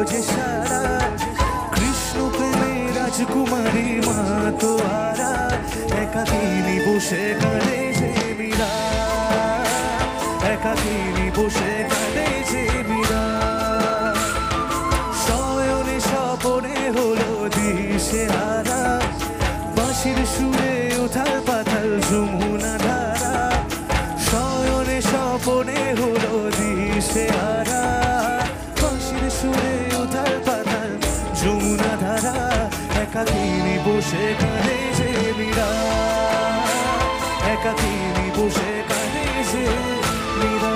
যে সারা কৃষ্ণ প্রেমে রাজকুমারী মা তো আরা একাকিনী বসে কাঁদে যে মীরা একাকিনী বসে কাঁদে যে মীরা শয়নে স্বপনে হলো দিশে হারা বাঁশির সুরে উথাল পাথাল যমুনা ধারা শয়নে স্বপনে হলো দিশে হারা বাঁশির সুরে উথাল পাথাল যমুনা ধারা একাকিনী বসে কাঁদে যে মীরা একাকিনী বসে কাঁদে যে মীরা